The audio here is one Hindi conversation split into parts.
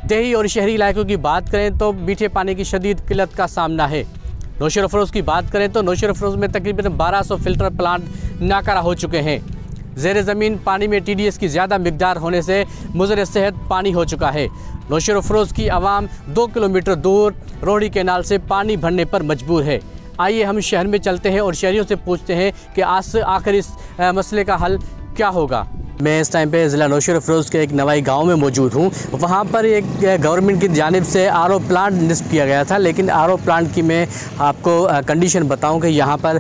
देही और शहरी इलाकों की बात करें तो मीठे पानी की शदीद किल्लत का सामना है। नौशेरा अफरोज़ की बात करें तो नौशेरा अफरोज़ में तकरीबन 1200 फ़िल्टर प्लांट नाकारा हो चुके हैं। ज़ेर ज़मीन पानी में TDS की ज़्यादा मिकदार होने से मुज़र सेहत पानी हो चुका है। नौशेरा अफरोज़ की आवाम 2 किलोमीटर दूर रोहड़ी कैनाल से पानी भरने पर मजबूर है। आइए हम शहर में चलते हैं और शहरियों से पूछते हैं कि आखिर इस मसले का हल क्या होगा। मैं इस टाइम पे ज़िला नौशेरा अफरोज़ के एक नवाई गांव में मौजूद हूं। वहां पर एक गवर्नमेंट की जानिब से RO प्लांट निस्ब किया गया था, लेकिन RO प्लांट की मैं आपको कंडीशन बताऊं कि यहां पर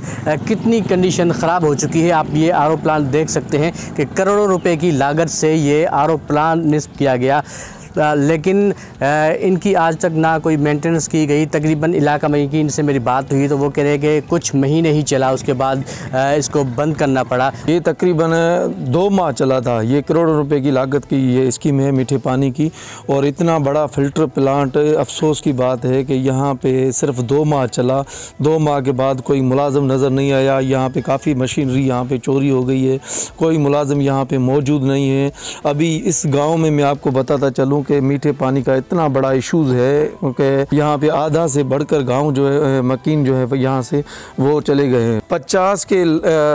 कितनी कंडीशन ख़राब हो चुकी है। आप ये RO प्लांट देख सकते हैं कि करोड़ों रुपए की लागत से ये RO प्लांट निस्ब किया गया, लेकिन इनकी आज तक ना कोई मेंटेनेंस की गई। तकरीबन इलाका मकीन से मेरी बात हुई तो वो कह रहे कि कुछ महीने ही चला, उसके बाद इसको बंद करना पड़ा। ये तकरीबन 2 माह चला था। ये करोड़ों रुपए की लागत की ये स्कीम है मीठे पानी की, और इतना बड़ा फ़िल्टर प्लांट, अफसोस की बात है कि यहाँ पे सिर्फ 2 माह चला। 2 माह के बाद कोई मुलाजिम नज़र नहीं आया। यहाँ पे काफ़ी मशीनरी यहाँ पे चोरी हो गई है, कोई मुलाजिम यहाँ पे मौजूद नहीं है। अभी इस गाँव में मैं आपको बताता चलूँ कि मीठे पानी का इतना बड़ा इशूज़ है कि यहाँ पे आधा से बढ़कर गांव जो है मकीन जो है यहाँ से वो चले गए हैं। 50 के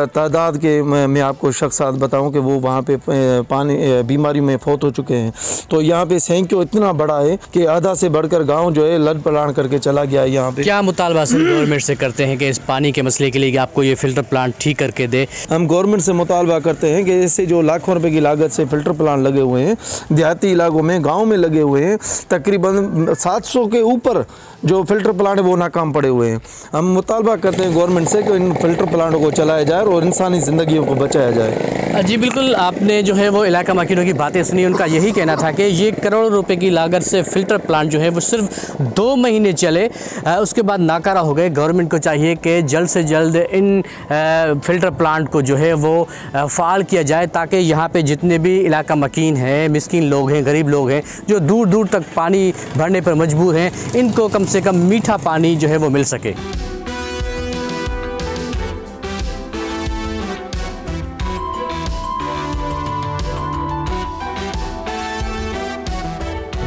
तादाद के मैं आपको शख्सात बताऊं कि वो वहाँ पे पानी बीमारी में फौत हो चुके हैं। तो यहाँ पे सैंक्यो इतना बड़ा है कि आधा से बढ़कर गांव जो है लड़ पलाण करके चला गया है। यहाँ पे क्या मुतालबा गवर्नमेंट से करते हैं कि इस पानी के मसले के लिए कि आपको ये फ़िल्टर प्लांट ठीक करके दे? हम गवर्नमेंट से मुतालबा करते हैं कि इससे जो लाखों रुपए की लागत से फ़िल्टर प्लांट लगे हुए हैं देहाती इलाकों में, गाँव में लगे हुए हैं, तकरीबन 700 के ऊपर जो फ़िल्टर प्लांट है वो नाकाम पड़े हुए हैं। हम मुतालबा करते हैं गवर्नमेंट से कि इन फ़िल्टर प्लांटों को चलाया जाए और इंसानी ज़िंदगियों को बचाया जाए। जी बिल्कुल, आपने जो है वो इलाका मकीनों की बातें सुनी। उनका यही कहना था कि ये करोड़ों रुपए की लागत से फ़िल्टर प्लांट जो है वो सिर्फ 2 महीने चले, उसके बाद नाकारा हो गए। गवर्नमेंट को चाहिए कि जल्द से जल्द इन फ़िल्टर प्लांट को जो है वो फ़ाल किया जाए, ताकि यहाँ पे जितने भी इलाका मकीन हैं, मिस्कीन लोग हैं, गरीब लोग हैं, जो दूर दूर तक पानी भरने पर मजबूर हैं, इनको कम से कम मीठा पानी जो है वो मिल सके।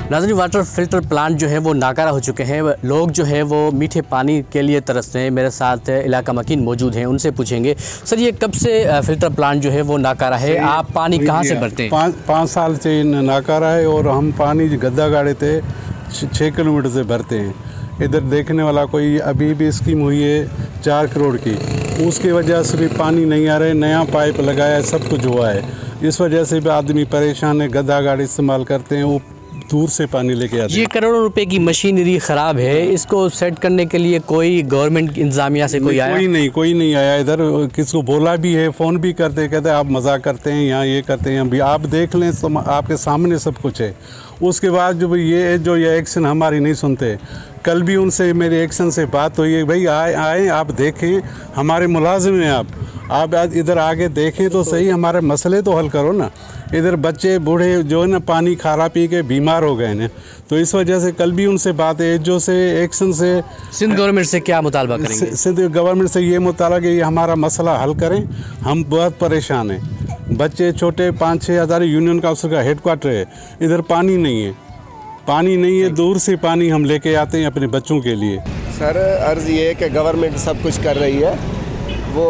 नाज़रीन, वाटर फ़िल्टर प्लांट जो है वो नाकारा हो चुके हैं। लोग जो है वो मीठे पानी के लिए तरस रहे हैं। मेरे साथ इलाका मकीन मौजूद हैं, उनसे पूछेंगे। सर, ये कब से फ़िल्टर प्लांट जो है वो नाकारा है? आप पानी कहाँ से भरते हैं? 5 साल से नाकारा है, और हम पानी गद्दा गाड़े थे 6 किलोमीटर से भरते हैं। इधर देखने वाला कोई अभी भी स्कीम हुई है 4 करोड़ की, उसकी वजह से भी पानी नहीं आ रहा है। नया पाइप लगाया, सब कुछ हुआ है, इस वजह से भी आदमी परेशान है। गद्दा गाड़ी इस्तेमाल करते हैं, वो दूर से पानी लेके आते हैं। ये करोड़ों रुपए की मशीनरी ख़राब है, इसको सेट करने के लिए कोई गवर्नमेंट इंतजामिया से कोई आया? कोई नहीं आया। इधर किसको बोला भी है, फ़ोन भी करते, कहते आप मजाक करते हैं, यहाँ ये करते हैं। अभी आप देख लें, आपके सामने सब कुछ है। उसके बाद जो ये एक्शन हमारी नहीं सुनते। कल भी उनसे मेरे एक्शन से बात हुई है, भाई आए आप देखें, हमारे मुलाजिम हैं आप इधर आके देखें तो सही, हमारे मसले तो हल करो ना। इधर बच्चे बूढ़े जो है ना पानी खारा पी के बीमार हो गए हैं, तो इस वजह से कल भी उनसे बात है, जो से एक्शन से सिंध गवर्नमेंट से क्या मुतालबा करेंगे? सिंध गवर्नमेंट से ये मुतालबा कि ये हमारा मसला हल करें। हम बहुत परेशान हैं, बच्चे छोटे, 5-6 हज़ार यूनियन काउंसिल का हेडक्वार्टर है, इधर पानी नहीं है, दूर से पानी हम लेके आते हैं अपने बच्चों के लिए। सर, अर्ज़ ये है कि गवर्नमेंट सब कुछ कर रही है, वो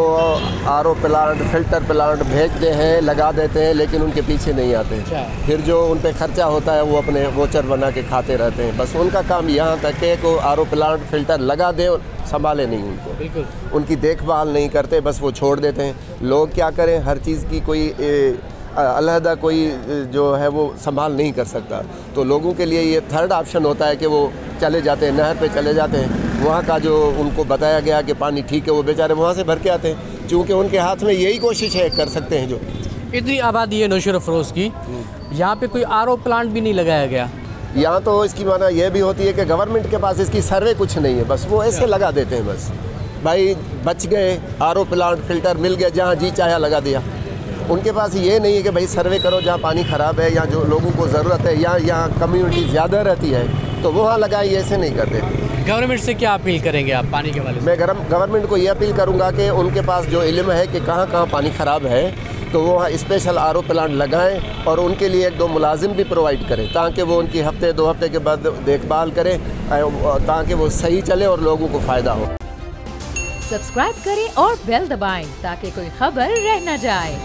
RO प्लांट, फ़िल्टर प्लांट भेजते हैं, लगा देते हैं, लेकिन उनके पीछे नहीं आते। फिर जो उन पे खर्चा होता है वो अपने वोचर बना के खाते रहते हैं। बस उनका काम यहाँ तक है कि RO प्लांट, फ़िल्टर लगा दे, संभाले नहीं उनको, उनकी देखभाल नहीं करते, बस वो छोड़ देते हैं। लोग क्या करें, हर चीज़ की कोई अलहदा कोई जो है वो संभाल नहीं कर सकता, तो लोगों के लिए ये थर्ड ऑप्शन होता है कि वो चले जाते हैं, नहर पे चले जाते हैं। वहाँ का जो उनको बताया गया कि पानी ठीक है, वो बेचारे वहाँ से भर के आते हैं, क्योंकि उनके हाथ में यही कोशिश है कर सकते हैं। जो इतनी आबादी है नौशेरा अफरोज़ की, यहाँ पे कोई RO प्लांट भी नहीं लगाया गया। यहाँ तो इसकी माना यह भी होती है कि गवर्नमेंट के पास इसकी सर्वे कुछ नहीं है, बस वो ऐसे लगा देते हैं। बस भाई बच गए, RO प्लांट, फ़िल्टर मिल गया, जहाँ जी चाहे लगा दिया। उनके पास ये नहीं है कि भाई सर्वे करो जहाँ पानी ख़राब है या जो लोगों को ज़रूरत है या यहाँ कम्युनिटी ज़्यादा रहती है तो वहाँ लगाए, ऐसे नहीं करते। गवर्नमेंट से क्या अपील करेंगे आप पानी के वाले? मैं गवर्नमेंट को ये अपील करूँगा कि उनके पास जो इल्म है कि कहाँ कहाँ पानी ख़राब है, तो वो स्पेशल आर ओ प्लांट लगाएं और उनके लिए 1-2 मुलाजिम भी प्रोवाइड करें ताकि वो उनकी हफ्ते 2 हफ्ते के बाद देखभाल करें ताकि वो सही चले और लोगों को फ़ायदा हो। सब्सक्राइब करें और बेल दबाएं ताकि कोई खबर रह न जाए।